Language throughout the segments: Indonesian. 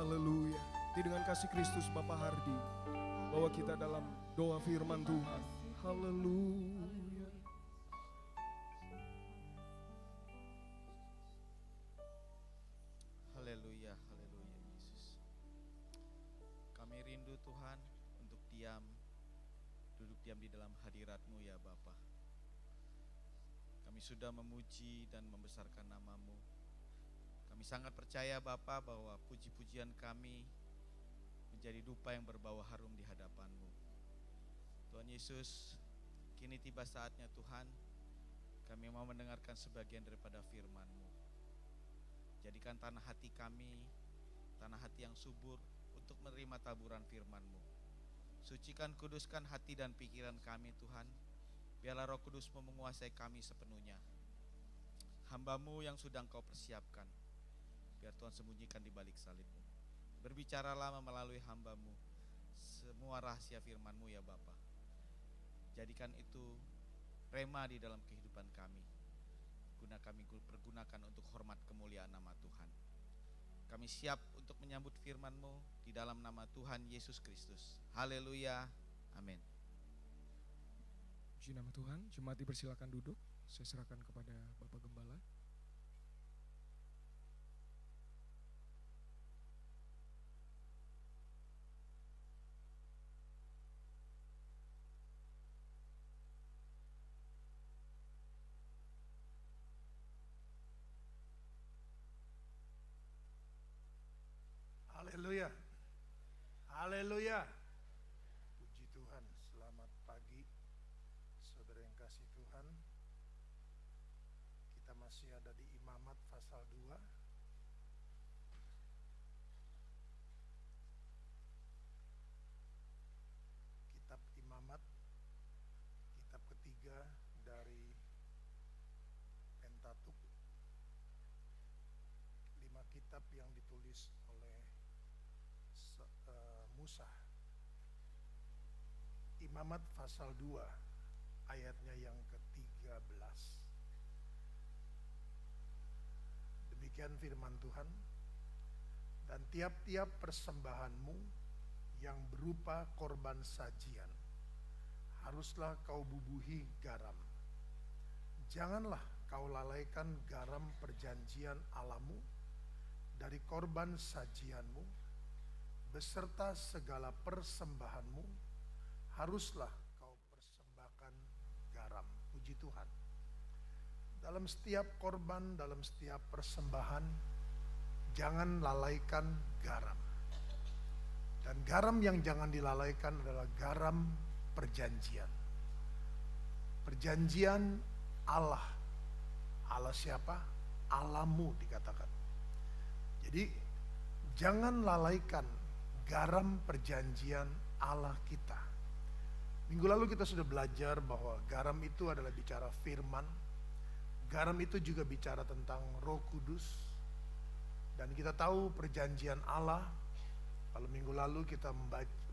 Haleluya. Dengan kasih Kristus Bapa Hardi, bawa kita dalam doa firman Tuhan. Haleluya. Haleluya, haleluya Yesus. Kami rindu Tuhan untuk duduk diam di dalam hadirat-Mu ya Bapa. Kami sudah memuji dan membesarkan nama-Mu. Kami sangat percaya Bapa bahwa puji-pujian kami menjadi dupa yang berbau harum di hadapan-Mu. Tuhan Yesus, kini tiba saatnya Tuhan, kami mau mendengarkan sebagian daripada firman-Mu. Jadikan tanah hati kami, tanah hati yang subur untuk menerima taburan firman-Mu. Sucikan, kuduskan hati dan pikiran kami Tuhan. Biarlah Roh Kudus-Mu menguasai kami sepenuhnya. Hamba-Mu yang sudah Engkau persiapkan, biar Tuhan sembunyikan di balik salib-Mu. Berbicaralah melalui hamba-Mu semua rahasia firman-Mu ya Bapa. Jadikan itu rema di dalam kehidupan kami. Kami pergunakan untuk hormat kemuliaan nama Tuhan. Kami siap untuk menyambut firman-Mu di dalam nama Tuhan Yesus Kristus. Haleluya, amin. Puji nama Tuhan. Jemaat dipersilakan duduk. Saya serahkan kepada Bapak Gembala. Haleluya. Haleluya. Puji Tuhan. Selamat pagi saudara yang kasih Tuhan. Kita masih ada di Imamat pasal 2. Kitab Imamat, kitab ketiga dari Pentatuk. 5 kitab yang ditulis oleh Musa. Imamat pasal 2 ayatnya yang ke-13. Demikian firman Tuhan. Dan tiap-tiap persembahanmu yang berupa korban sajian haruslah kau bubuhi garam. Janganlah kau lalaikan garam perjanjian Allahmu dari korban sajianmu, beserta segala persembahanmu haruslah kau persembahkan garam. Puji Tuhan. Dalam setiap korban, dalam setiap persembahan, jangan lalaikan garam. Dan garam yang jangan dilalaikan adalah garam perjanjian. Perjanjian Allah. Allah siapa? Allahmu dikatakan. Jadi jangan lalaikan garam perjanjian Allah kita. Minggu lalu kita sudah belajar bahwa garam itu adalah bicara firman. Garam itu juga bicara tentang Roh Kudus. Dan kita tahu perjanjian Allah. Kalau minggu lalu kita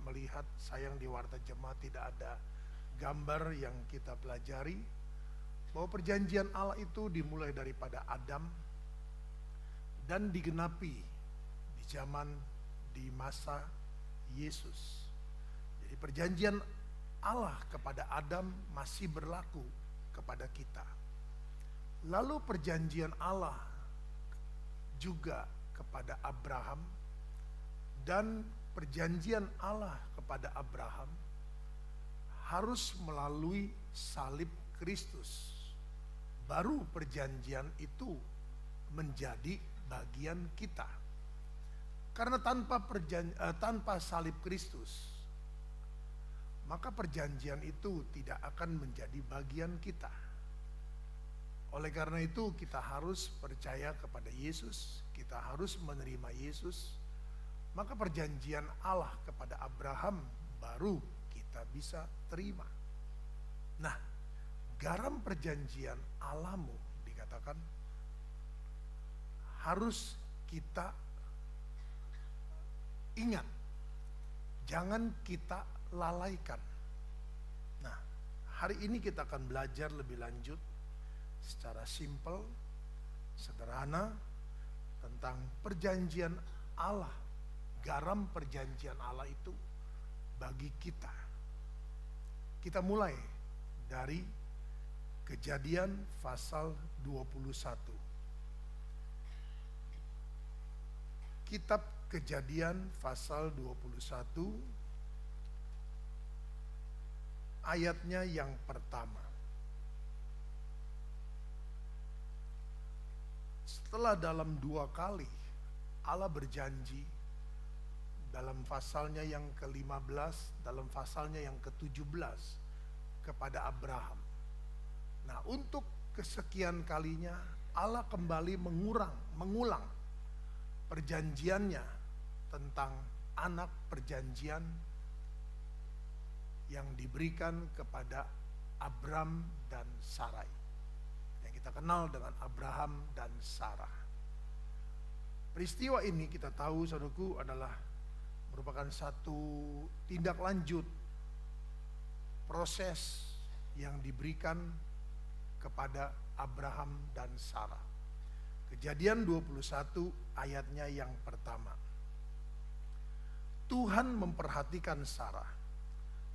melihat, sayang di Warta Jemaat tidak ada gambar yang kita pelajari, bahwa perjanjian Allah itu dimulai daripada Adam dan digenapi di masa Yesus. Jadi perjanjian Allah kepada Adam masih berlaku kepada kita. Lalu perjanjian Allah juga kepada Abraham, dan perjanjian Allah kepada Abraham harus melalui salib Kristus. Baru perjanjian itu menjadi bagian kita. Karena tanpa salib Kristus, maka perjanjian itu tidak akan menjadi bagian kita. Oleh karena itu kita harus percaya kepada Yesus, kita harus menerima Yesus. Maka perjanjian Allah kepada Abraham baru kita bisa terima. Nah, garam perjanjian Allahmu dikatakan harus kita ingat, jangan kita lalaikan. Nah, hari ini kita akan belajar lebih lanjut secara simpel, sederhana tentang perjanjian Allah garam perjanjian Allah itu bagi kita. Kita mulai dari Kejadian pasal 21. Kitab Kejadian pasal 21 ayatnya yang pertama. Setelah dalam 2 kali Allah berjanji dalam pasalnya yang ke-15, dalam pasalnya yang ke-17 kepada Abraham. Nah, untuk kesekian kalinya Allah kembali mengulang perjanjiannya tentang anak perjanjian yang diberikan kepada Abram dan Sarai, yang kita kenal dengan Abraham dan Sarah. Peristiwa ini kita tahu, saudaraku, adalah merupakan satu tindak lanjut proses yang diberikan kepada Abraham dan Sarah. Kejadian 21 ayatnya yang pertama. Tuhan memperhatikan Sarah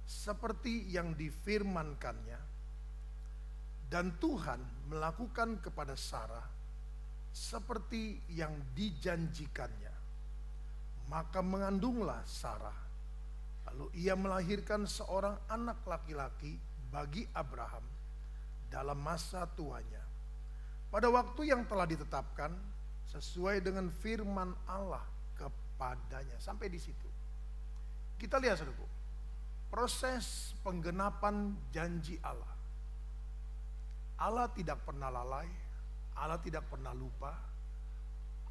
seperti yang difirmankannya, dan Tuhan melakukan kepada Sarah seperti yang dijanjikannya. Maka mengandunglah Sarah, lalu ia melahirkan seorang anak laki-laki bagi Abraham dalam masa tuanya, pada waktu yang telah ditetapkan sesuai dengan firman Allah kepadanya. Sampai di situ kita lihat, saudaraku, proses penggenapan janji Allah. Allah tidak pernah lalai, Allah tidak pernah lupa,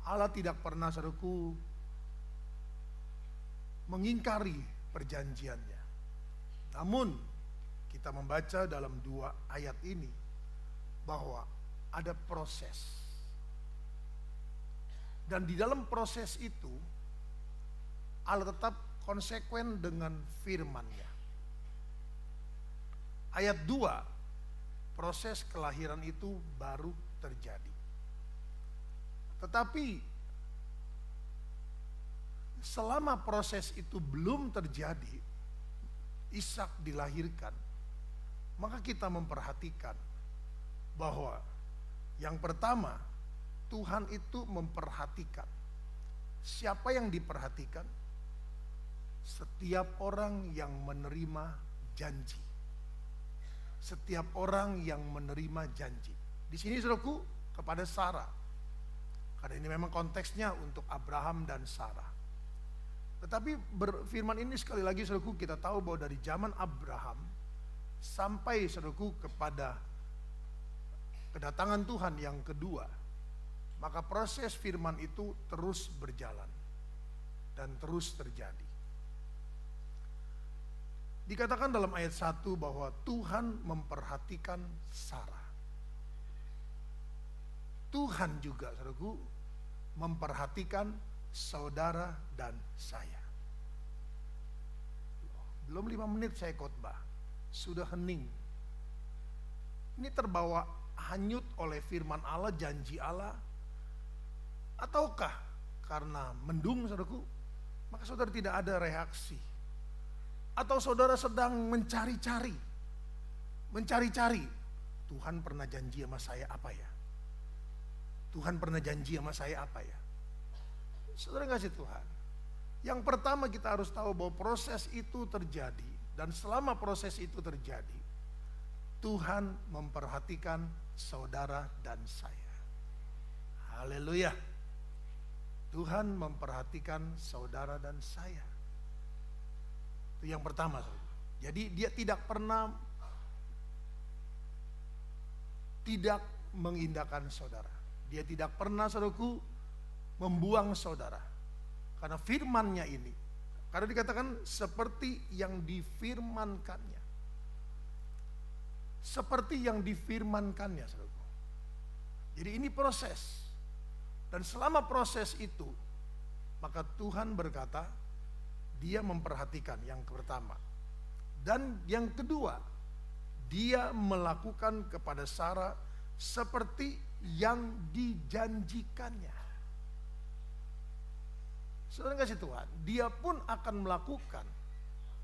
Allah tidak pernah, saudaraku, mengingkari perjanjiannya. Namun kita membaca dalam 2 ayat ini bahwa ada proses. Dan di dalam proses itu Allah tetap konsekuen dengan firman-Nya. Ayat 2, proses kelahiran itu baru terjadi. Tetapi selama proses itu belum terjadi, Ishak dilahirkan, maka kita memperhatikan bahwa yang pertama, Tuhan itu memperhatikan. Siapa yang diperhatikan? Setiap orang yang menerima janji. Setiap orang yang menerima janji. Di sini, saudaraku, kepada Sarah. Karena ini memang konteksnya untuk Abraham dan Sarah. Tetapi berfirman ini sekali lagi, saudaraku, kita tahu bahwa dari zaman Abraham sampai, saudaraku, kepada kedatangan Tuhan yang kedua, maka proses firman itu terus berjalan dan terus terjadi. Dikatakan dalam ayat 1 bahwa Tuhan memperhatikan Sarah. Tuhan juga, saudaraku, memperhatikan saudara dan saya. Belum 5 menit saya khotbah, sudah hening. Ini terbawa hanyut oleh firman Allah, janji Allah, ataukah karena mendung, saudaraku, maka saudara tidak ada reaksi? Atau saudara sedang mencari-cari, Tuhan pernah janji sama saya apa ya? Tuhan pernah janji sama saya apa ya? Saudara kasih Tuhan, yang pertama kita harus tahu bahwa proses itu terjadi, dan selama proses itu terjadi, Tuhan memperhatikan saudara dan saya. Haleluya. Tuhan memperhatikan saudara dan saya. Itu yang pertama, saudara. Jadi dia tidak pernah tidak mengindahkan saudara. Dia tidak pernah, saudaraku, membuang saudara. Karena firman-Nya ini, karena dikatakan seperti yang difirmankannya. Seperti yang difirmankannya, saudaraku. Jadi ini proses. Dan selama proses itu, maka Tuhan berkata, Dia memperhatikan yang pertama. Dan yang kedua, Dia melakukan kepada Sarah seperti yang dijanjikannya. Saudara kasih Tuhan, dia pun akan melakukan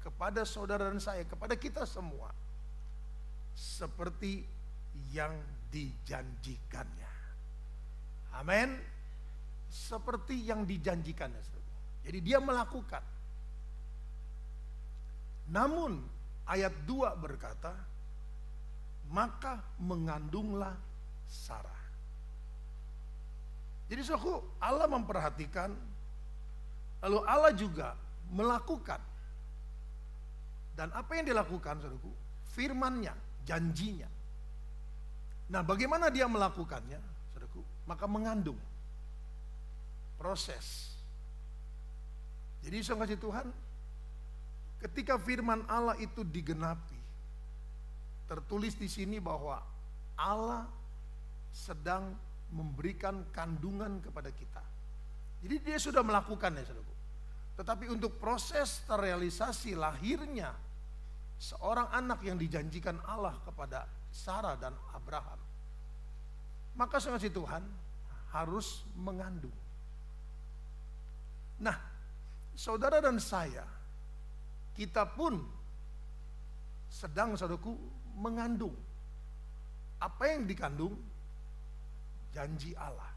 kepada saudara dan saya, kepada kita semua, seperti yang dijanjikannya. Amin. Seperti yang dijanjikannya. Jadi dia melakukan. Namun ayat 2 berkata, maka mengandunglah Sarah. Jadi saudaraku, Allah memperhatikan, lalu Allah juga melakukan. Dan apa yang dilakukan saudaraku? Firman-Nya, janjinya. Nah, bagaimana dia melakukannya saudaraku? Maka mengandung. Proses. Jadi saudara kasih Tuhan, ketika firman Allah itu digenapi, tertulis di sini bahwa Allah sedang memberikan kandungan kepada kita. Jadi dia sudah melakukannya, saudaraku. Tetapi untuk proses terrealisasi lahirnya seorang anak yang dijanjikan Allah kepada Sarah dan Abraham, maka saudara kasih Tuhan harus mengandung. Nah, saudara dan saya, kita pun sedang, saudaraku, mengandung. Apa yang dikandung? Janji Allah.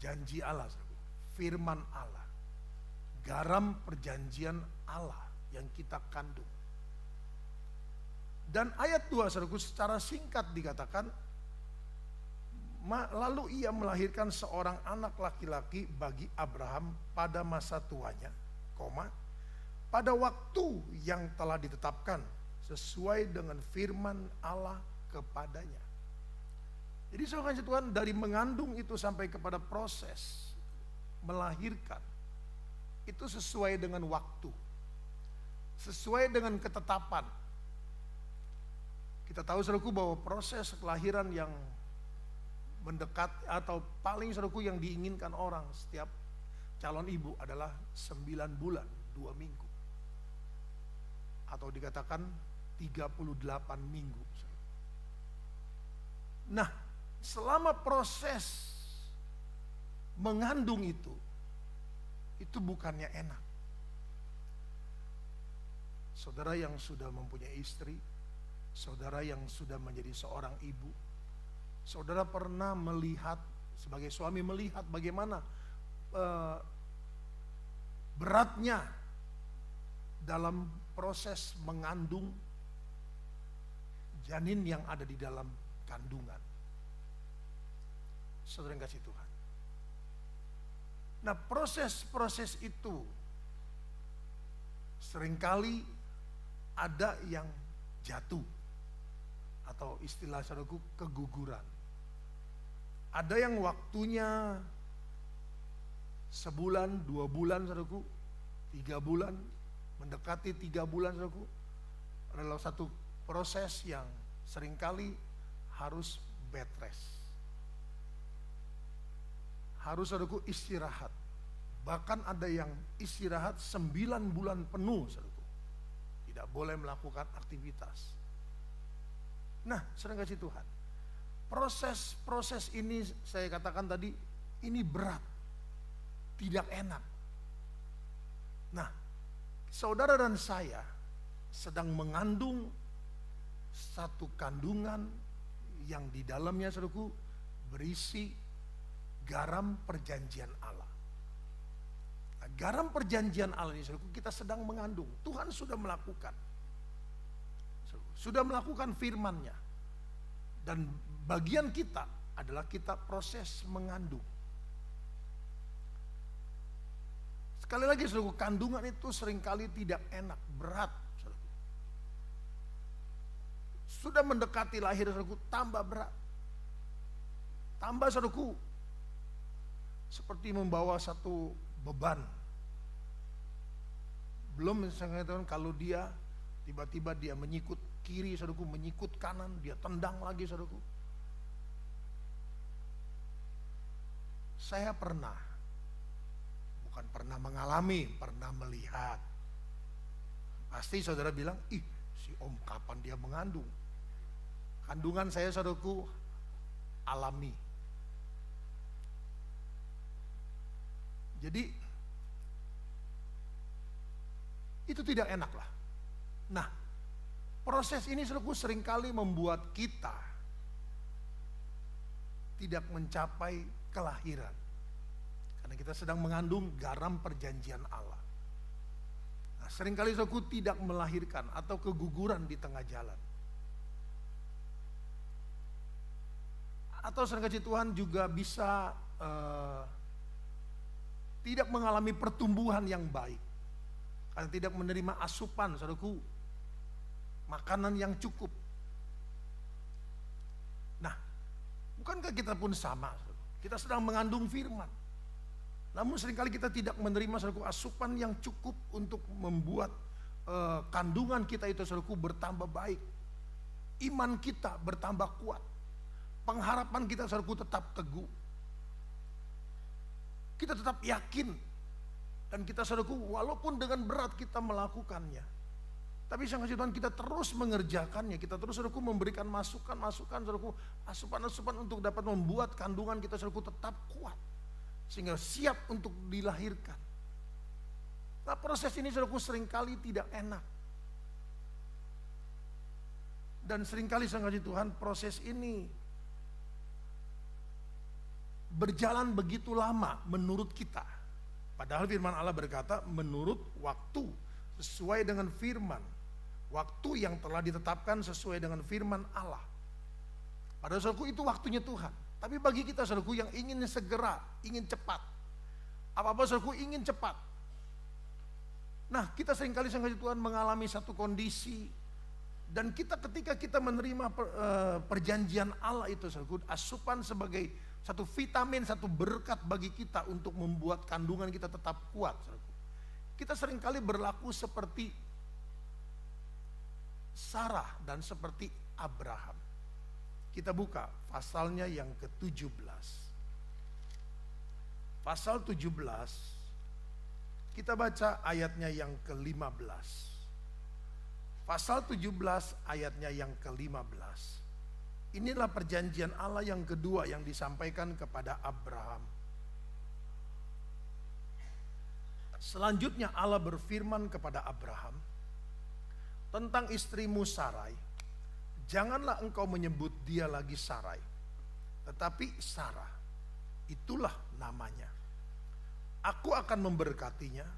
Janji Allah, saudaraku. Firman Allah. Garam perjanjian Allah yang kita kandung. Dan ayat 2, saudaraku, secara singkat dikatakan, lalu ia melahirkan seorang anak laki-laki bagi Abraham pada masa tuanya, pada waktu yang telah ditetapkan sesuai dengan firman Allah kepadanya. Jadi saudara Tuhan, dari mengandung itu sampai kepada proses melahirkan, itu sesuai dengan waktu, sesuai dengan ketetapan. Kita tahu saudaraku bahwa proses kelahiran yang mendekat atau paling saudaraku yang diinginkan orang setiap calon ibu adalah 9 bulan 2 minggu, atau dikatakan 38 minggu. Nah, selama proses mengandung itu bukannya enak. Saudara yang sudah mempunyai istri, saudara yang sudah menjadi seorang ibu, saudara pernah melihat, sebagai suami melihat bagaimana beratnya dalam proses mengandung janin yang ada di dalam kandungan. Saudara yang kasih Tuhan. Nah, proses-proses itu seringkali ada yang jatuh, atau istilah saudaraku keguguran. Ada yang waktunya sebulan, 2 bulan saudaraku, 3 bulan, mendekati 3 bulan saudaraku, adalah satu proses yang seringkali harus bed rest. Harus saudaraku istirahat. Bahkan ada yang istirahat 9 bulan penuh saudaraku. Tidak boleh melakukan aktivitas. Nah, saudara kasih Tuhan, proses-proses ini saya katakan tadi, ini berat, tidak enak. Nah, saudara dan saya sedang mengandung satu kandungan yang di dalamnya saudaraku berisi garam perjanjian Allah. Nah, garam perjanjian Allah ini saudaraku kita sedang mengandung. Tuhan sudah melakukan. Sudah melakukan firman-Nya. Dan bagian kita adalah kita proses mengandung. Sekali lagi saudaraku, kandungan itu seringkali tidak enak, berat. Saudaraku. Sudah mendekati lahir saudaraku, tambah berat. Tambah saudaraku, seperti membawa satu beban. Belum misalnya kalau dia tiba-tiba dia menyikut kiri saudaraku, menyikut kanan, dia tendang lagi saudaraku. Saya pernah, bukan pernah mengalami, pernah melihat. Pasti saudara bilang, ih si om kapan dia mengandung? Kandungan saya saudaraku alami. Jadi itu tidak enak lah. Nah, proses ini saudaraku seringkali membuat kita tidak mencapai kelahiran. Karena kita sedang mengandung garam perjanjian Allah. Nah, seringkali saudaraku tidak melahirkan atau keguguran di tengah jalan. Atau seringkali Tuhan juga bisa tidak mengalami pertumbuhan yang baik. Karena tidak menerima asupan, saudaraku, makanan yang cukup. Nah, bukankah kita pun sama? Kita sedang mengandung firman. Namun seringkali kita tidak menerima, saudaraku, asupan yang cukup untuk membuat kandungan kita itu, saudaraku, bertambah baik. Iman kita bertambah kuat. Pengharapan kita, saudaraku, tetap teguh. Kita tetap yakin. Dan kita, saudaraku, walaupun dengan berat kita melakukannya, tapi sang kasih Tuhan, kita terus mengerjakannya. Kita terus, saudaraku, memberikan masukan-masukan, saudaraku, asupan-asupan untuk dapat membuat kandungan kita, saudaraku, tetap kuat. Sehingga siap untuk dilahirkan. Nah, proses ini, saudaraku, seringkali tidak enak. Dan seringkali sang kasih Tuhan, proses ini berjalan begitu lama menurut kita. Padahal firman Allah berkata menurut waktu, sesuai dengan firman. Waktu yang telah ditetapkan sesuai dengan firman Allah. Padahal saudaraku itu waktunya Tuhan. Tapi bagi kita, saudaraku, yang ingin segera, ingin cepat. Apa-apa, saudaraku, ingin cepat. Nah, kita seringkali sang kasih Tuhan mengalami satu kondisi. Dan kita ketika kita menerima perjanjian Allah itu, saudaraku, asupan sebagai satu vitamin, satu berkat bagi kita untuk membuat kandungan kita tetap kuat. Kita seringkali berlaku seperti Sarah dan seperti Abraham. Kita buka pasalnya yang ke-17. Pasal 17, kita baca ayatnya yang ke-15. Pasal 17 ayatnya yang ke-15. Inilah perjanjian Allah yang kedua yang disampaikan kepada Abraham. Selanjutnya Allah berfirman kepada Abraham tentang istrimu Sarai. Janganlah engkau menyebut dia lagi Sarai, tetapi Sarah. Itulah namanya. Aku akan memberkatinya,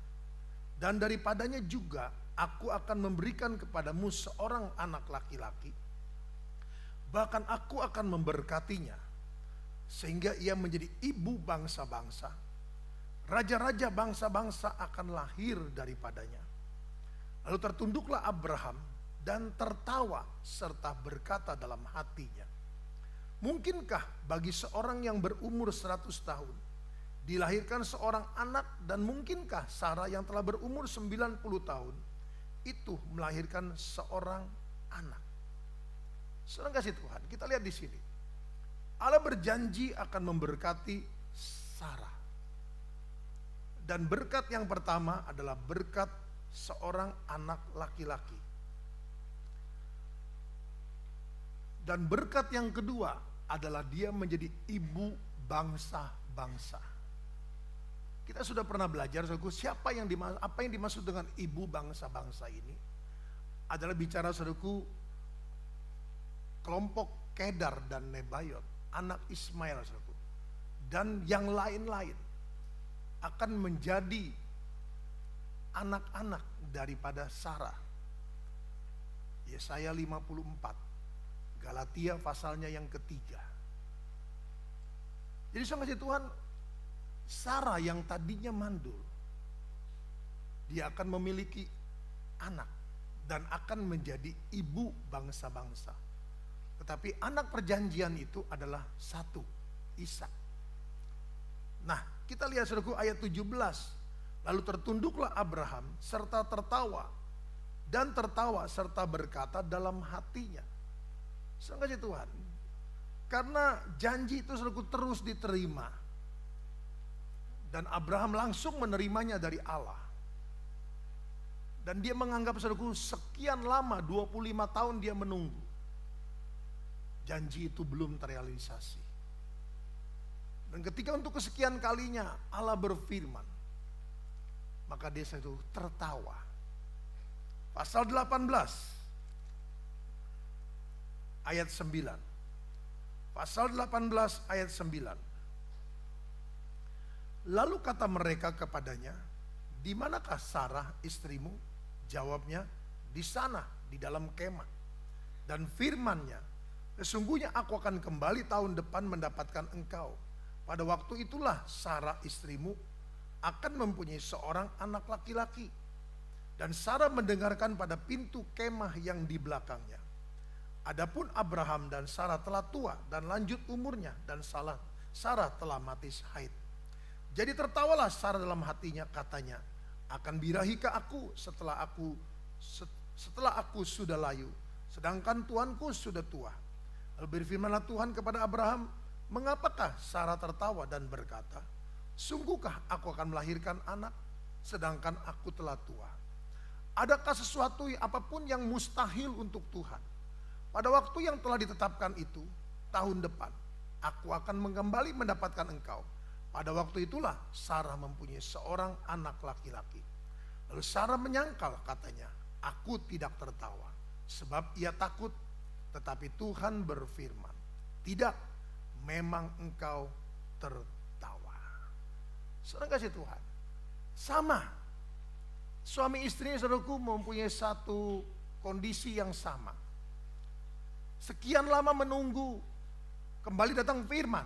dan daripadanya juga aku akan memberikan kepadamu seorang anak laki-laki. Bahkan aku akan memberkatinya, sehingga ia menjadi ibu bangsa-bangsa. Raja-raja bangsa-bangsa akan lahir daripadanya. Lalu tertunduklah Abraham dan tertawa serta berkata dalam hatinya, mungkinkah bagi seorang yang berumur 100 tahun dilahirkan seorang anak, dan mungkinkah Sarah yang telah berumur 90 tahun itu melahirkan seorang anak? Saudara kasih Tuhan, kita lihat di sini. Allah berjanji akan memberkati Sarah. Dan berkat yang pertama adalah berkat seorang anak laki-laki. Dan berkat yang kedua adalah dia menjadi ibu bangsa-bangsa. Kita sudah pernah belajar, saudaraku, apa yang dimaksud dengan ibu bangsa-bangsa ini? Adalah bicara, saudaraku, kelompok Kedar dan Nebayot, anak Ismail, saudaraku, dan yang lain-lain akan menjadi anak-anak daripada Sarah. Yesaya 54, Galatia pasalnya yang ketiga. Jadi sama si Tuhan, Sarah yang tadinya mandul, dia akan memiliki anak dan akan menjadi ibu bangsa-bangsa. Tetapi anak perjanjian itu adalah satu, Ishak. Nah, kita lihat saudaraku ayat 17. Lalu tertunduklah Abraham serta tertawa, dan tertawa serta berkata dalam hatinya. Saudara Tuhan, karena janji itu saudaraku terus diterima, dan Abraham langsung menerimanya dari Allah. Dan dia menganggap, saudaraku, sekian lama, 25 tahun dia menunggu. Janji itu belum terrealisasi. Dan ketika untuk kesekian kalinya Allah berfirman, maka dia itu tertawa. Pasal 18 ayat 9. Pasal 18 ayat 9. Lalu kata mereka kepadanya, "Di manakah Sarah istrimu?" Jawabnya, "Di sana, di dalam kemah." Dan firman-Nya, "Sesungguhnya aku akan kembali tahun depan mendapatkan engkau. Pada waktu itulah Sarah istrimu akan mempunyai seorang anak laki-laki." Dan Sarah mendengarkan pada pintu kemah yang di belakangnya. Adapun Abraham dan Sarah telah tua dan lanjut umurnya, dan Sarah telah mati haid. Jadi tertawalah Sarah dalam hatinya, katanya, "Akan birahikah aku setelah aku sudah layu, sedangkan tuanku sudah tua?" Lalu berfirmanlah Tuhan kepada Abraham, "Mengapakah Sarah tertawa dan berkata, sungguhkah aku akan melahirkan anak, sedangkan aku telah tua? Adakah sesuatu apapun yang mustahil untuk Tuhan? Pada waktu yang telah ditetapkan itu, tahun depan, aku akan kembali mendapatkan engkau." Pada waktu itulah Sarah mempunyai seorang anak laki-laki. Lalu Sarah menyangkal, katanya, "Aku tidak tertawa." Sebab ia takut. Tetapi Tuhan berfirman, "Tidak, memang engkau tertawa." Saudara kasih Tuhan, sama. Suami istri saudaraku mempunyai satu kondisi yang sama. Sekian lama menunggu, kembali datang firman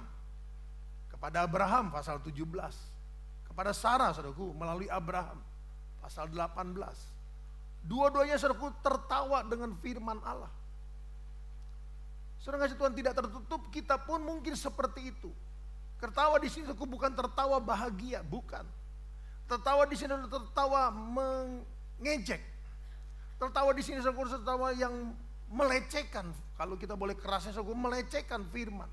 kepada Abraham pasal 17, kepada Sarah saudaraku melalui Abraham pasal 18. Dua-duanya saudaraku tertawa dengan firman Allah. Saudara kasih Tuhan, tidak tertutup, kita pun mungkin seperti itu. Tertawa di sini saudaraku bukan tertawa bahagia, bukan. Tertawa di sini tertawa mengejek. Tertawa di sini saudaraku tertawa yang melecehkan, kalau kita boleh kerasnya saudaraku, melecehkan firman.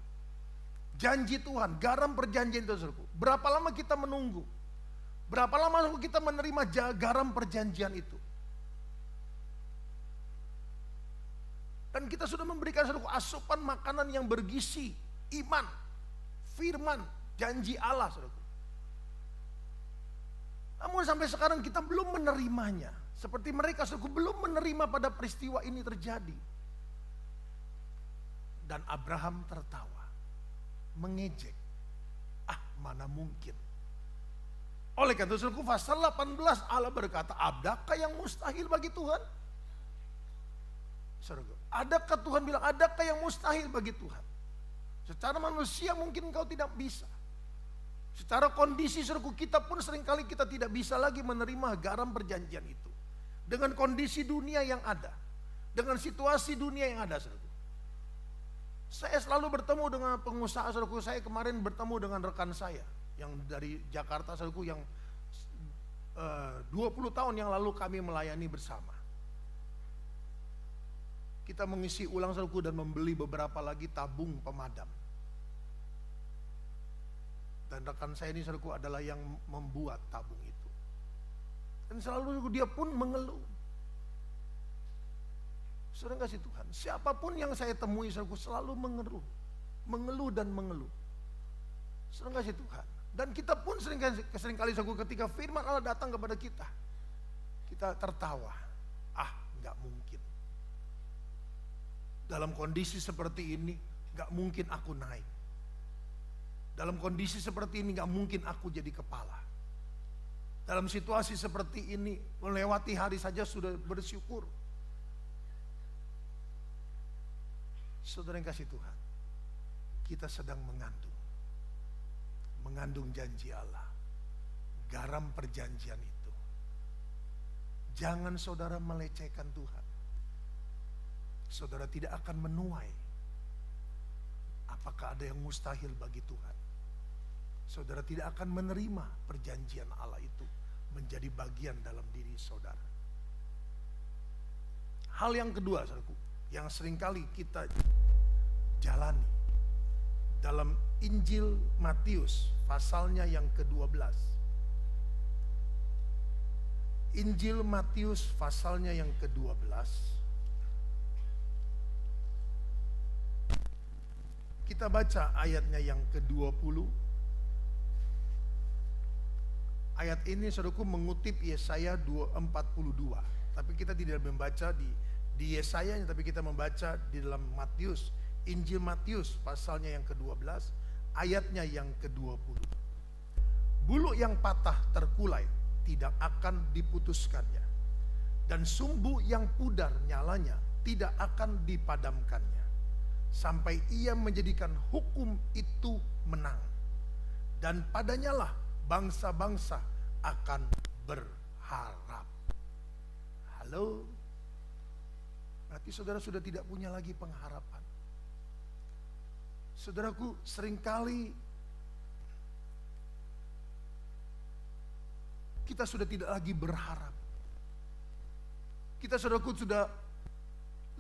Janji Tuhan, garam perjanjian itu saudaraku. Berapa lama kita menunggu? Berapa lama saudaraku kita menerima garam perjanjian itu? Dan kita sudah memberikan saudaraku asupan makanan yang bergizi, iman, firman, janji Allah saudaraku. Namun sampai sekarang kita belum menerimanya. Seperti mereka saudaraku belum menerima pada peristiwa ini terjadi. Dan Abraham tertawa, mengejek. Mana mungkin. Oleh karena itu pasal 18 Allah berkata, adakah yang mustahil bagi Tuhan? Saudara, adakah Tuhan bilang, adakah yang mustahil bagi Tuhan? Secara manusia mungkin engkau tidak bisa. Secara kondisi saudaraku, kita pun seringkali kita tidak bisa lagi menerima garam perjanjian itu. Dengan kondisi dunia yang ada, dengan situasi dunia yang ada saudaraku. Saya selalu bertemu dengan pengusaha saudaraku. Saya kemarin bertemu dengan rekan saya yang dari Jakarta saudaraku, yang 20 tahun yang lalu kami melayani bersama. Kita mengisi ulang saudaraku dan membeli beberapa lagi tabung pemadam. Dan rekan saya ini saudaraku adalah yang membuat tabung itu. Dan selalu dia pun mengeluh. Saudara kasih Tuhan, siapapun yang saya temui saudaraku selalu mengeluh dan mengeluh. Saudara kasih Tuhan. Dan kita pun seringkali saudaraku ketika firman Allah datang kepada kita, kita tertawa. Nggak mungkin. Dalam kondisi seperti ini nggak mungkin aku naik. Dalam kondisi seperti ini nggak mungkin aku jadi kepala. Dalam situasi seperti ini melewati hari saja sudah bersyukur. Saudara yang kasih Tuhan, kita sedang mengandung janji Allah, garam perjanjian itu. Jangan saudara melecehkan Tuhan. Saudara tidak akan menuai. Apakah ada yang mustahil bagi Tuhan? Saudara tidak akan menerima perjanjian Allah itu menjadi bagian dalam diri saudara. Hal yang kedua saudaraku, yang seringkali kita jalani dalam Injil Matius pasalnya yang ke-12. Injil Matius pasalnya yang ke-12. Kita baca ayatnya yang ke-20 Ayat ini saudaraku mengutip Yesaya 42. Tapi kita tidak membaca di Yesayanya, tapi kita membaca di dalam Matius, Injil Matius pasalnya yang ke-12, ayatnya yang ke-20. Bulu yang patah terkulai tidak akan diputuskannya, dan sumbu yang pudar nyalanya tidak akan dipadamkannya, sampai ia menjadikan hukum itu menang. Dan padanya lah bangsa-bangsa akan berharap. Halo? Berarti saudara sudah tidak punya lagi pengharapan. Saudaraku, seringkali kita sudah tidak lagi berharap. Kita saudaraku sudah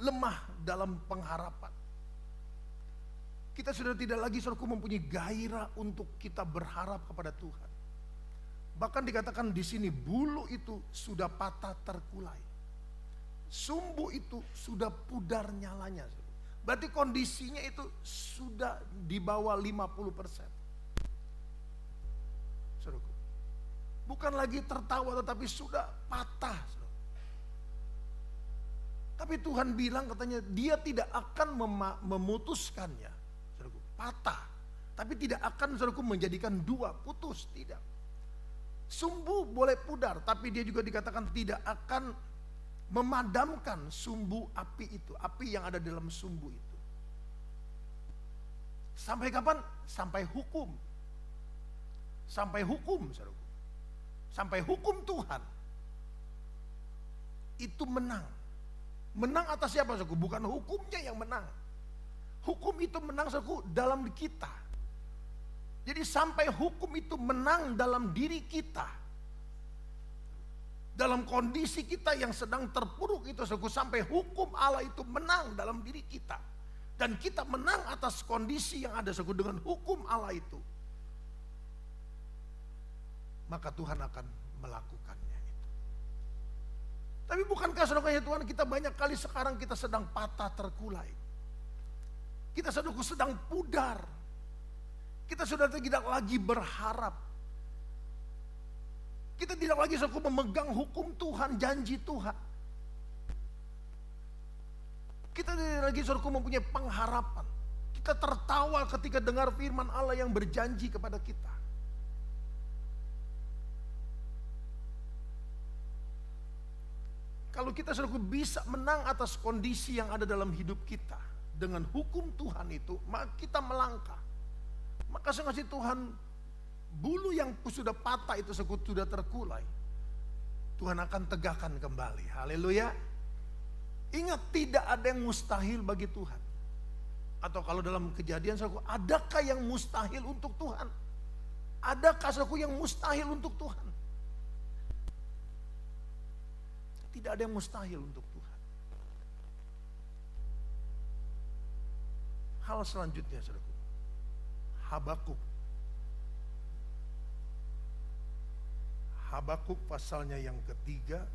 lemah dalam pengharapan. Kita sudah tidak lagi saudaraku mempunyai gairah untuk kita berharap kepada Tuhan. Bahkan dikatakan di sini bulu itu sudah patah terkulai. Sumbu itu sudah pudar nyalanya. Berarti kondisinya itu sudah di bawah 50%. Saudaraku, bukan lagi tertawa tetapi sudah patah. Saudara. Tapi Tuhan bilang katanya dia tidak akan memutuskannya. Saudaraku, patah. Tapi tidak akan saudaraku menjadikan dua, putus, tidak. Sumbu boleh pudar, tapi dia juga dikatakan tidak akan memadamkan sumbu api itu, api yang ada dalam sumbu itu. Sampai kapan? Sampai hukum. Sampai hukum, saudaraku. Sampai hukum Tuhan. Itu menang. Menang atas siapa, saudaraku? Bukan hukumnya yang menang. Hukum itu menang, saudaraku, dalam kita. Jadi sampai hukum itu menang dalam diri kita. Dalam kondisi kita yang sedang terpuruk itu, sampai hukum Allah itu menang dalam diri kita. Dan kita menang atas kondisi yang ada dengan hukum Allah itu. Maka Tuhan akan melakukannya itu. Tapi bukankah saudara Tuhan, kita banyak kali sekarang kita sedang patah terkulai. Kita sedang pudar. Kita sudah tidak lagi berharap. Kita tidak lagi memegang hukum Tuhan, janji Tuhan. Kita tidak lagi mempunyai pengharapan. Kita tertawa ketika dengar firman Allah yang berjanji kepada kita. Kalau kita bisa menang atas kondisi yang ada dalam hidup kita dengan hukum Tuhan itu, maka kita melangkah. Maka sengaja Tuhan, bulu yang sudah patah itu sudah terkulai, Tuhan akan tegakkan kembali. Haleluya. Ingat, tidak ada yang mustahil bagi Tuhan. Atau kalau dalam Kejadian, saudaraku, adakah yang mustahil untuk Tuhan? Adakah, saudaraku, yang mustahil untuk Tuhan? Tidak ada yang mustahil untuk Tuhan. Hal selanjutnya, saudaraku, Habakuk. Habakuk pasalnya yang ketiga.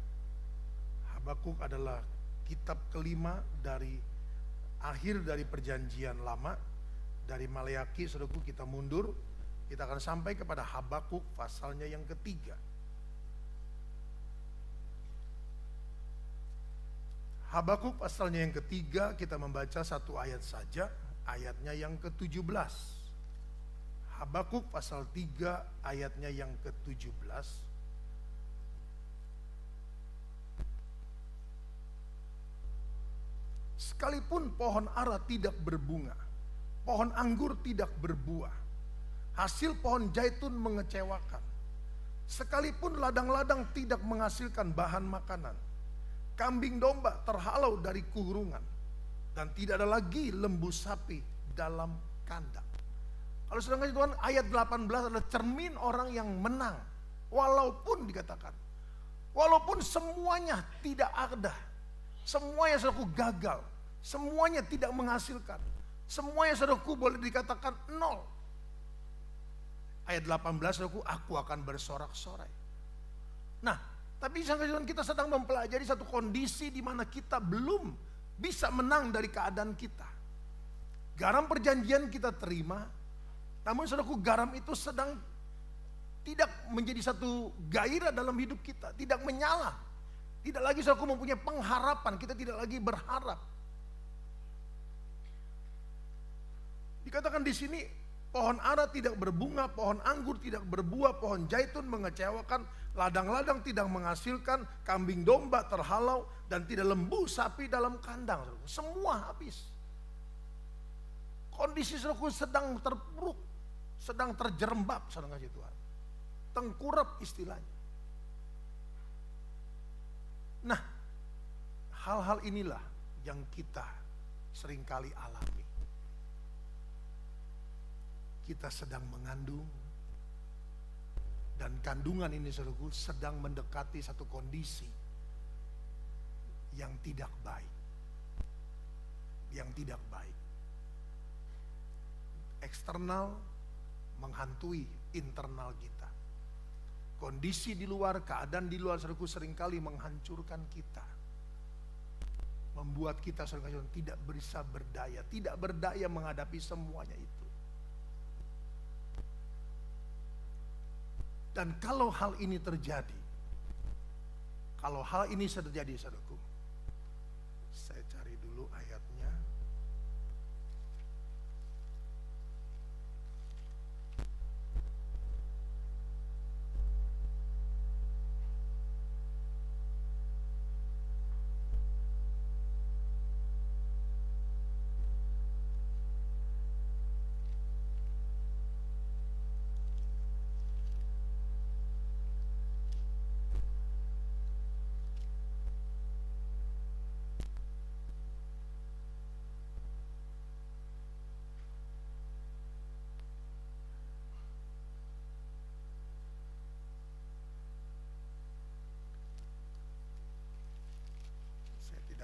Habakuk adalah kitab kelima dari akhir dari perjanjian lama. Dari Maleaki, saudaraku, kita mundur, kita akan sampai kepada Habakuk pasalnya yang ketiga. Habakuk pasalnya yang ketiga, kita membaca satu ayat saja, ayatnya yang ke-17. Habakuk pasal 3 ayatnya yang ke-17. Sekalipun pohon ara tidak berbunga, pohon anggur tidak berbuah, hasil pohon zaitun mengecewakan. Sekalipun ladang-ladang tidak menghasilkan bahan makanan, kambing domba terhalau dari kurungan, dan tidak ada lagi lembu sapi dalam kandang. Kalau sedangkan Tuhan, ayat 18 adalah cermin orang yang menang. Walaupun dikatakan, walaupun semuanya tidak ada, semuanya saudaraku gagal, semuanya tidak menghasilkan, semuanya saudaraku boleh dikatakan nol. Ayat 18 saudaraku, aku akan bersorak-sorai. Nah, tapi kita sedang mempelajari satu kondisi di mana kita belum bisa menang dari keadaan kita. Garam perjanjian kita terima, namun saudaraku garam itu sedang tidak menjadi satu gairah dalam hidup kita, tidak menyala. Tidak lagi saudaraku mempunyai pengharapan, kita tidak lagi berharap. Dikatakan di sini, pohon ara tidak berbunga, pohon anggur tidak berbuah, pohon zaitun mengecewakan, ladang-ladang tidak menghasilkan, kambing domba terhalau, dan tidak lembu sapi dalam kandang. Semua habis. Kondisi saudaraku sedang terpuruk, sedang terjerembab, saudara kasih Tuhan. Tengkurap istilahnya. Nah, hal-hal inilah yang kita seringkali alami. Kita sedang mengandung, dan kandungan ini saudaraku sedang mendekati satu kondisi yang tidak baik. Yang tidak baik. Eksternal menghantui internal kita. Kondisi di luar, keadaan di luar saudaraku seringkali menghancurkan kita. Membuat kita saudara tidak bisa berdaya, tidak berdaya menghadapi semuanya itu. Dan kalau hal ini terjadi, kalau hal ini terjadi saudaraku, saya cari dulu ayatnya.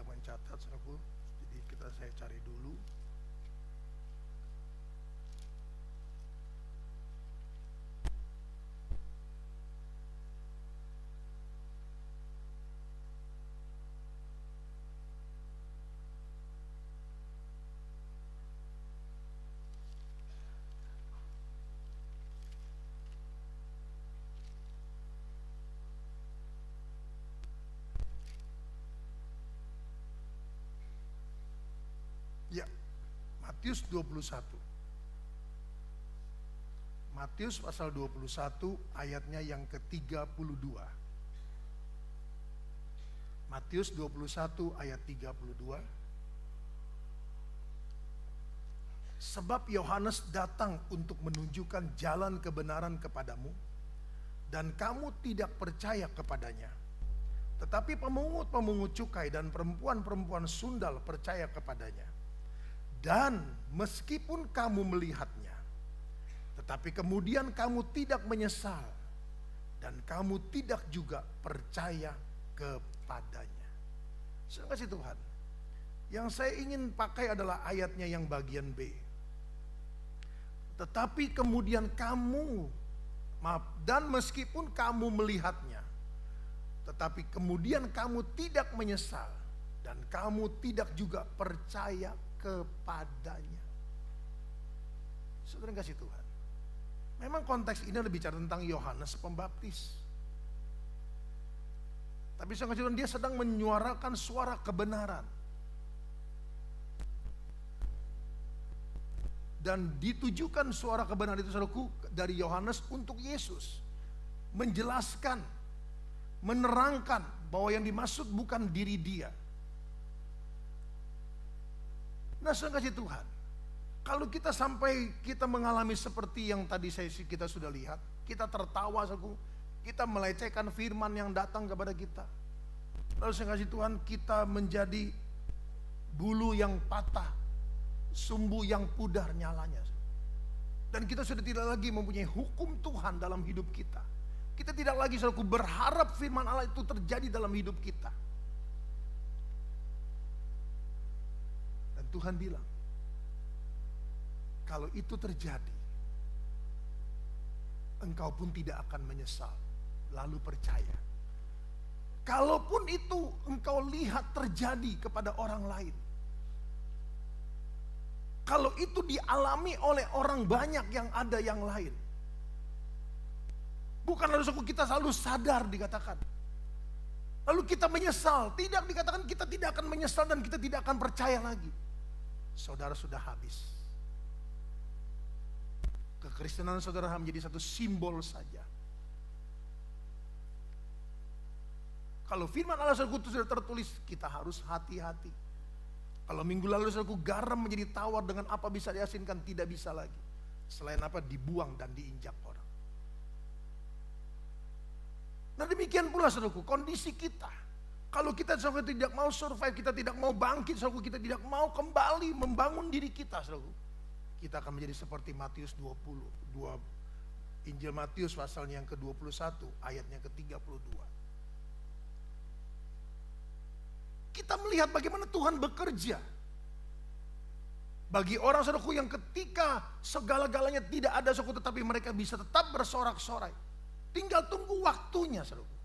Mencatat saudaraku, jadi saya cari dulu. Ya, Matius 21. Matius pasal 21 ayatnya yang ke-32. Matius 21 ayat 32. Sebab Yohanes datang untuk menunjukkan jalan kebenaran kepadamu, dan kamu tidak percaya kepadanya. Tetapi pemungut-pemungut cukai dan perempuan-perempuan sundal percaya kepadanya. Dan meskipun kamu melihatnya, tetapi kemudian kamu tidak menyesal, dan kamu tidak juga percaya kepadanya. Saudara kasih Tuhan, yang saya ingin pakai adalah ayatnya yang bagian B. Tetapi kemudian kamu, dan meskipun kamu melihatnya, tetapi kemudian kamu tidak menyesal, dan kamu tidak juga percaya kepadanya. Saudara kasih Tuhan, memang konteks ini berbicara tentang Yohanes Pembaptis. Tapi saudara kasih Tuhan, dia sedang menyuarakan suara kebenaran. Dan ditujukan suara kebenaran itu saudaraku dari Yohanes untuk Yesus. Menjelaskan, menerangkan bahwa yang dimaksud bukan diri dia. Nah, saudara kasih Tuhan, kalau kita sampai kita mengalami seperti yang tadi kita sudah lihat, kita tertawa, kita melecehkan firman yang datang kepada kita. Lalu saudara kasih Tuhan, kita menjadi bulu yang patah, sumbu yang pudar nyalanya. Dan kita sudah tidak lagi mempunyai hukum Tuhan dalam hidup kita. Kita tidak lagi saudaraku berharap firman Allah itu terjadi dalam hidup kita. Tuhan bilang, kalau itu terjadi, engkau pun tidak akan menyesal, lalu percaya. Kalaupun itu engkau lihat terjadi kepada orang lain, kalau itu dialami oleh orang banyak yang ada yang lain, Bukan lalu kita selalu sadar dikatakan. Lalu kita menyesal. Tidak, dikatakan kita tidak akan menyesal dan kita tidak akan percaya lagi. Saudara sudah habis. Kekristenan saudara menjadi satu simbol saja. Kalau firman Allah itu sudah tertulis, kita harus hati-hati. Kalau minggu lalu saudaraku, garam menjadi tawar, dengan apa bisa diasinkan? Tidak bisa lagi. Selain apa? Dibuang dan diinjak orang. Nah demikian pula saudaraku, kondisi kita. Kalau kita saudaraku tidak mau survive, kita tidak mau bangkit, saudaraku, kita tidak mau kembali membangun diri kita, saudaraku, kita akan menjadi seperti Matius 20, Injil Matius pasalnya yang ke-21, ayatnya ke-32. Kita melihat bagaimana Tuhan bekerja. Bagi orang saudaraku yang ketika segala-galanya tidak ada saudaraku, tetapi mereka bisa tetap bersorak-sorai. Tinggal tunggu waktunya saudaraku.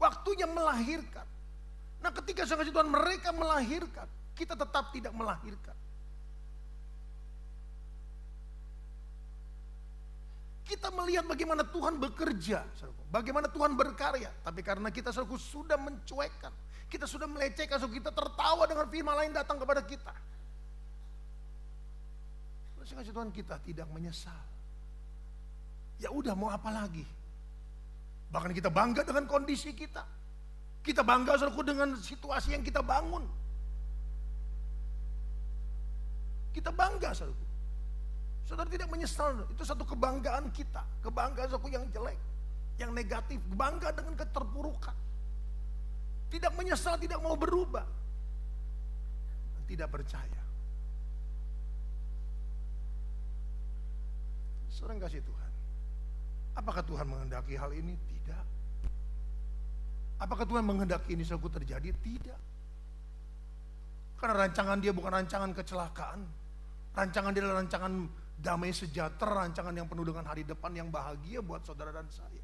Waktunya melahirkan. Nah ketika saudara Tuhan mereka melahirkan, kita tetap tidak melahirkan. Kita melihat bagaimana Tuhan bekerja, saudaraku. Bagaimana Tuhan berkarya. Tapi karena kita saudaraku sudah mencuekkan, kita sudah melecehkan, kita tertawa dengan firman lain datang kepada kita. Sehingga Tuhan kita tidak menyesal. Ya udah mau apa lagi? Bahkan kita bangga dengan kondisi kita. Kita bangga saudaraku dengan situasi yang kita bangun. Kita bangga saudaraku. Saudara tidak menyesal, itu satu kebanggaan kita. Kebanggaan saudaraku yang jelek, yang negatif, bangga dengan keterpurukan. Tidak menyesal, tidak mau berubah. Tidak percaya. Saudara kasih Tuhan. Apakah Tuhan menghendaki hal ini? Tidak. Apakah Tuhan menghendaki ini suatu terjadi? Tidak. Karena rancangan dia bukan rancangan kecelakaan. Rancangan dia adalah rancangan damai sejahtera, rancangan yang penuh dengan hari depan yang bahagia buat saudara dan saya.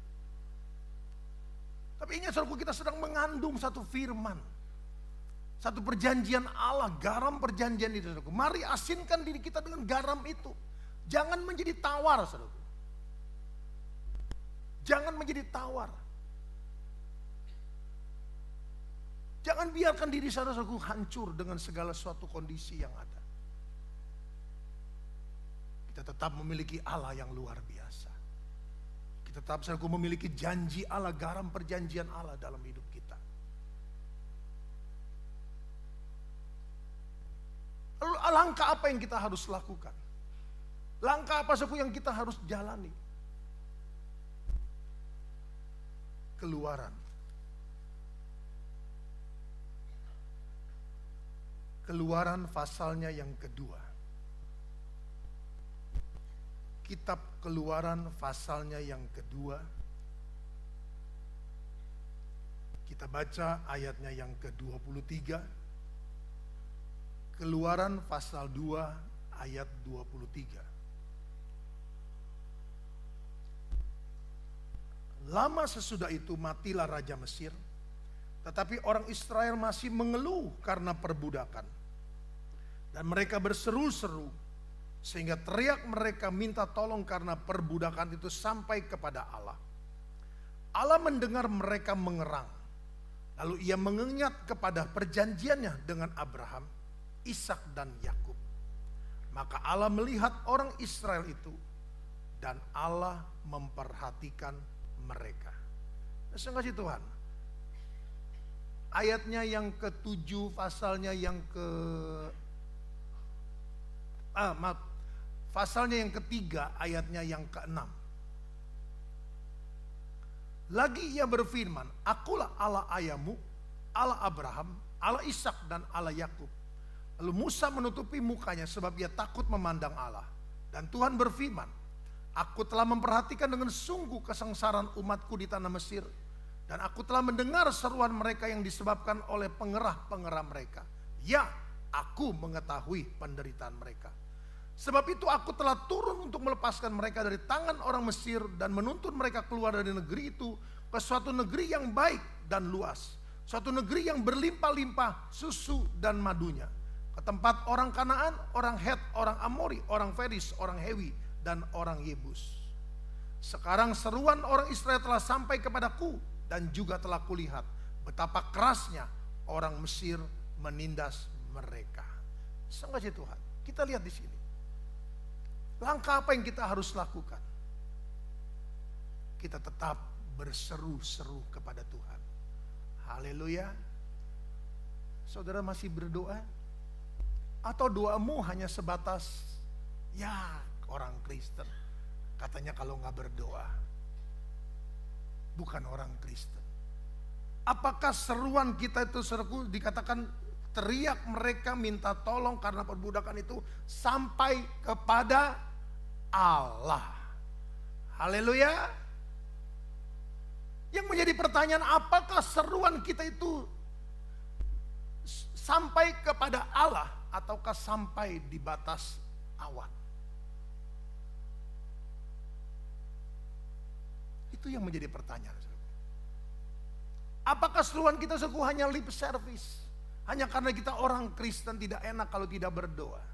Tapi ingat saudaraku, kita sedang mengandung satu firman. Satu perjanjian Allah, garam perjanjian itu saudaraku. Mari asinkan diri kita dengan garam itu. Jangan menjadi tawar saudaraku. Jangan menjadi tawar. Jangan biarkan diri saudaraku hancur dengan segala suatu kondisi yang ada. Kita tetap memiliki Allah yang luar biasa. Kita tetap saudaraku memiliki janji Allah, garam perjanjian Allah dalam hidup kita. Lalu langkah apa yang kita harus lakukan? Langkah apa saudaraku yang kita harus jalani? Keluaran. Keluaran pasalnya yang kedua. Kitab Keluaran pasalnya yang kedua. Kita baca ayatnya yang ke-23. Keluaran pasal 2 ayat 23. Lama sesudah itu matilah Raja Mesir, tetapi orang Israel masih mengeluh karena perbudakan. Dan mereka berseru-seru, sehingga teriak mereka minta tolong karena perbudakan itu sampai kepada Allah. Allah mendengar mereka mengerang. Lalu ia mengingat kepada perjanjiannya dengan Abraham, Ishak dan Yakub. Maka Allah melihat orang Israel itu dan Allah memperhatikan mereka. Terima kasih Tuhan. Ayatnya yang ke-7, pasalnya yang pasalnya yang ketiga, ayatnya yang ke-6. Lagi ia berfirman, akulah Allah ayahmu, Allah Abraham, Allah Ishak dan Allah Yakub. Lalu Musa menutupi mukanya sebab ia takut memandang Allah. Dan Tuhan berfirman, aku telah memperhatikan dengan sungguh kesengsaraan umatku di tanah Mesir. Dan aku telah mendengar seruan mereka yang disebabkan oleh pengerah-pengerah mereka. Ya, aku mengetahui penderitaan mereka. Sebab itu aku telah turun untuk melepaskan mereka dari tangan orang Mesir dan menuntun mereka keluar dari negeri itu ke suatu negeri yang baik dan luas. Suatu negeri yang berlimpah-limpah susu dan madunya. Ke tempat orang Kanaan, orang Het, orang Amori, orang Feris, orang Hewi, dan orang Yebus. Sekarang seruan orang Israel telah sampai kepadaku, dan juga telah kulihat betapa kerasnya orang Mesir menindas mereka. Sungguh Tuhan, kita lihat di sini. Langkah apa yang kita harus lakukan? Kita tetap berseru-seru kepada Tuhan. Haleluya. Saudara masih berdoa? Atau doamu hanya sebatas, ya orang Kristen katanya kalau nggak berdoa bukan orang Kristen. Apakah seruan kita itu, saudaraku, dikatakan teriak mereka minta tolong karena perbudakan itu sampai kepada Allah. Haleluya. Yang menjadi pertanyaan, apakah seruan kita itu sampai kepada Allah ataukah sampai di batas awan? Itu yang menjadi pertanyaan. Apakah seruan kita hanya lip service? Hanya karena kita orang Kristen tidak enak kalau tidak berdoa.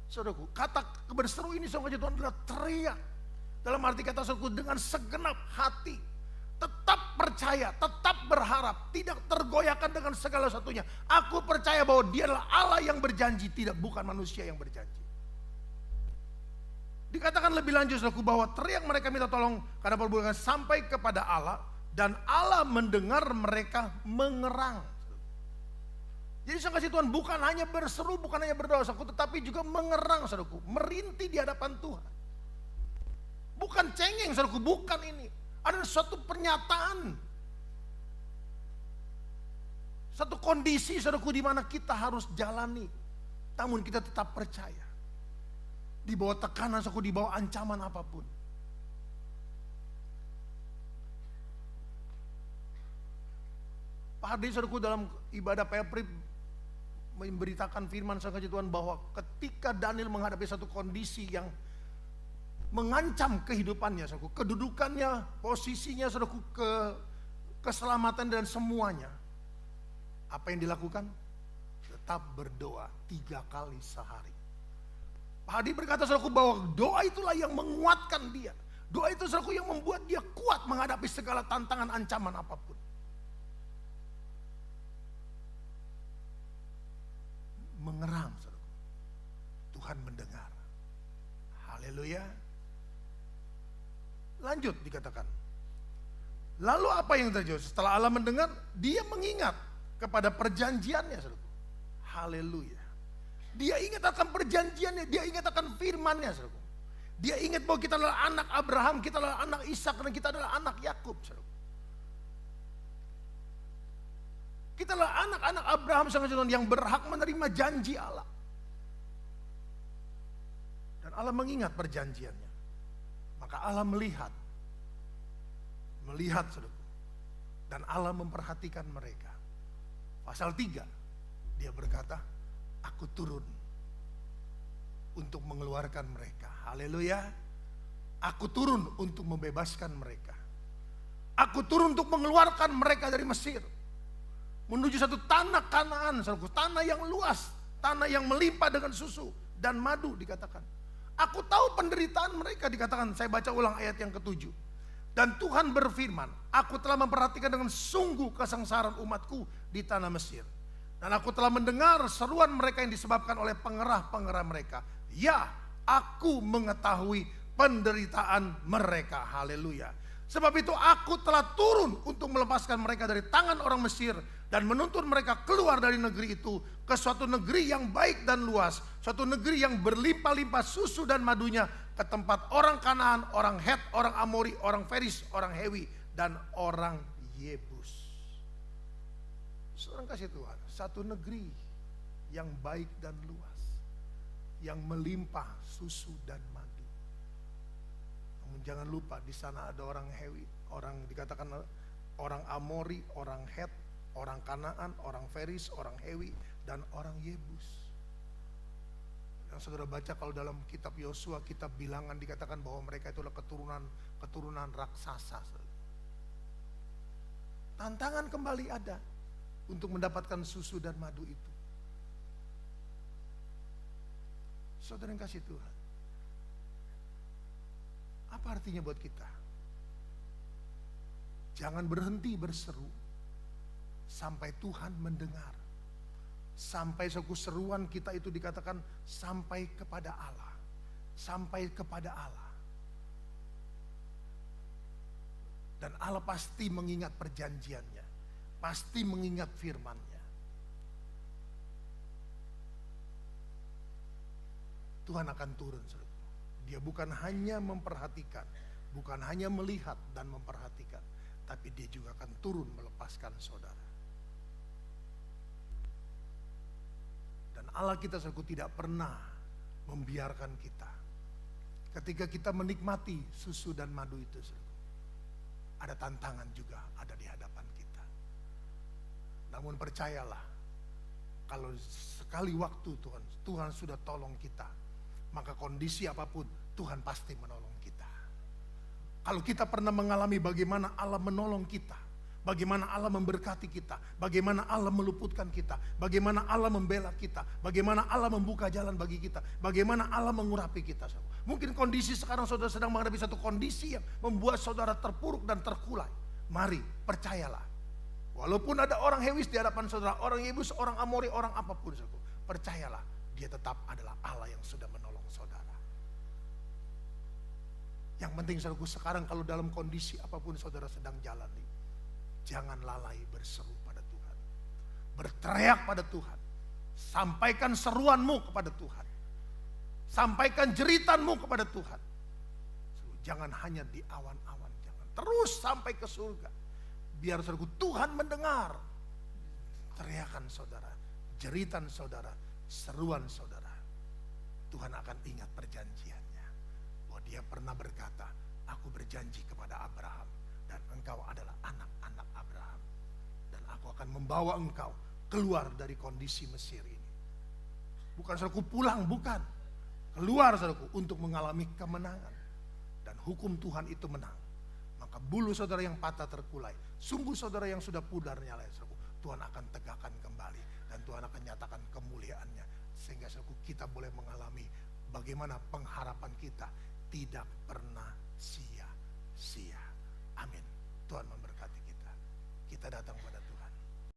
Saudaraku, kata berseru ini sungguh Tuhan adalah teriak. Dalam arti kata saudaraku, dengan segenap hati. Tetap percaya, tetap berharap, tidak tergoyahkan dengan segala satunya. Aku percaya bahwa Dia adalah Allah yang berjanji, tidak bukan manusia yang berjanji. Dikatakan lebih lanjut saudaraku bahwa teriak mereka minta tolong karena perbudakan sampai kepada Allah, dan Allah mendengar mereka mengerang. Jadi saya kasih Tuhan bukan hanya berseru, bukan hanya berdoa saudaraku, tetapi juga mengerang saudaraku, merintih di hadapan Tuhan. Bukan cengeng saudaraku, bukan ini. Ada suatu pernyataan, satu kondisi saudaraku di mana kita harus jalani, namun kita tetap percaya. Di bawah tekanan, di bawah ancaman apapun. Pak Hardi saudaraku dalam ibadah Pelpri memberitakan firman saudara Tuhan bahwa ketika Daniel menghadapi satu kondisi yang mengancam kehidupannya, saudaraku, kedudukannya, posisinya, saudaraku, keselamatan dan semuanya, apa yang dilakukan? Tetap berdoa 3 kali sehari. Pak Hadi berkata saudaraku bahwa doa itulah yang menguatkan dia. Doa itu saudaraku yang membuat dia kuat menghadapi segala tantangan ancaman apapun. Mengerang saudaraku. Tuhan mendengar. Haleluya. Lanjut dikatakan. Lalu apa yang terjadi? Setelah Allah mendengar, dia mengingat kepada perjanjiannya saudaraku. Haleluya. Dia ingat akan perjanjiannya, dia ingat akan firman-Nya, saudaraku. Dia ingat bahwa kita adalah anak Abraham, kita adalah anak Ishak, dan kita adalah anak Yakub, saudaraku. Kita adalah anak-anak Abraham yang berhak menerima janji Allah. Dan Allah mengingat perjanjiannya. Maka Allah melihat, saudaraku. Dan Allah memperhatikan mereka. Pasal 3, dia berkata, aku turun untuk mengeluarkan mereka. Haleluya. Aku turun untuk membebaskan mereka. Aku turun untuk mengeluarkan mereka dari Mesir. Menuju satu tanah Kanaan, tanah yang luas, tanah yang melimpah dengan susu dan madu dikatakan. Aku tahu penderitaan mereka dikatakan. Saya baca ulang ayat yang ke-7. Dan Tuhan berfirman, aku telah memperhatikan dengan sungguh kesengsaraan umatku di tanah Mesir. Dan aku telah mendengar seruan mereka yang disebabkan oleh pengerah-pengerah mereka. Ya, aku mengetahui penderitaan mereka. Haleluya. Sebab itu aku telah turun untuk melepaskan mereka dari tangan orang Mesir dan menuntun mereka keluar dari negeri itu ke suatu negeri yang baik dan luas, suatu negeri yang berlimpah-limpah susu dan madunya, ke tempat orang Kanaan, orang Het, orang Amori, orang Feris, orang Hewi, dan orang Yebus. Seorang kasih Tuhan, satu negeri yang baik dan luas, yang melimpah susu dan madu. Namun jangan lupa di sana ada orang Hewi, orang dikatakan orang Amori, orang Het, orang Kanaan, orang Feris, orang Hewi, dan orang Yebus. Yang saudara baca kalau dalam kitab Yosua, kitab Bilangan dikatakan bahwa mereka itulah keturunan raksasa. Tantangan kembali ada untuk mendapatkan susu dan madu itu. Saudara yang kasih Tuhan, Apa artinya buat kita? Jangan berhenti berseru sampai Tuhan mendengar. Sampai seruan kita itu dikatakan sampai kepada Allah. Sampai kepada Allah. Dan Allah pasti mengingat perjanjiannya. Pasti mengingat firman-Nya. Tuhan akan turun, saudara. Dia bukan hanya memperhatikan, bukan hanya melihat dan memperhatikan, tapi dia juga akan turun melepaskan saudara. Dan Allah kita, saudara, tidak pernah membiarkan kita. Ketika kita menikmati susu dan madu itu, saudara, ada tantangan juga ada di hadapan kita. Namun percayalah, kalau sekali waktu Tuhan sudah tolong kita, maka kondisi apapun Tuhan pasti menolong kita. Kalau kita pernah mengalami bagaimana Allah menolong kita, bagaimana Allah memberkati kita, bagaimana Allah meluputkan kita, bagaimana Allah membela kita, bagaimana Allah membuka jalan bagi kita, bagaimana Allah mengurapi kita. Mungkin kondisi sekarang saudara sedang menghadapi satu kondisi yang membuat saudara terpuruk dan terkulai. Mari percayalah, walaupun ada orang Hewis di hadapan saudara, orang Yebus, orang Amori, orang apapun, saudara, percayalah dia tetap adalah Allah yang sudah menolong saudara. Yang penting saudaraku, sekarang kalau dalam kondisi apapun saudara sedang jalani, jangan lalai berseru pada Tuhan. Berteriak pada Tuhan. Sampaikan seruanmu kepada Tuhan. Sampaikan jeritanmu kepada Tuhan. Jangan hanya di awan-awan, jangan terus sampai ke surga. Biar saudaraku Tuhan mendengar teriakan saudara, jeritan saudara, seruan saudara. Tuhan akan ingat perjanjiannya. Bahwa dia pernah berkata, aku berjanji kepada Abraham dan engkau adalah anak-anak Abraham. Dan aku akan membawa engkau keluar dari kondisi Mesir ini. Bukan saudaraku pulang, bukan. Keluar saudaraku untuk mengalami kemenangan. Dan hukum Tuhan itu menang. Maka bulu saudara yang patah terkulai, sumbu saudara yang sudah pudar nyala, saudaraku, Tuhan akan tegakkan kembali. Dan Tuhan akan nyatakan kemuliaannya. Sehingga saudaraku kita boleh mengalami bagaimana pengharapan kita tidak pernah sia-sia. Amin. Tuhan memberkati kita. Kita datang pada Tuhan.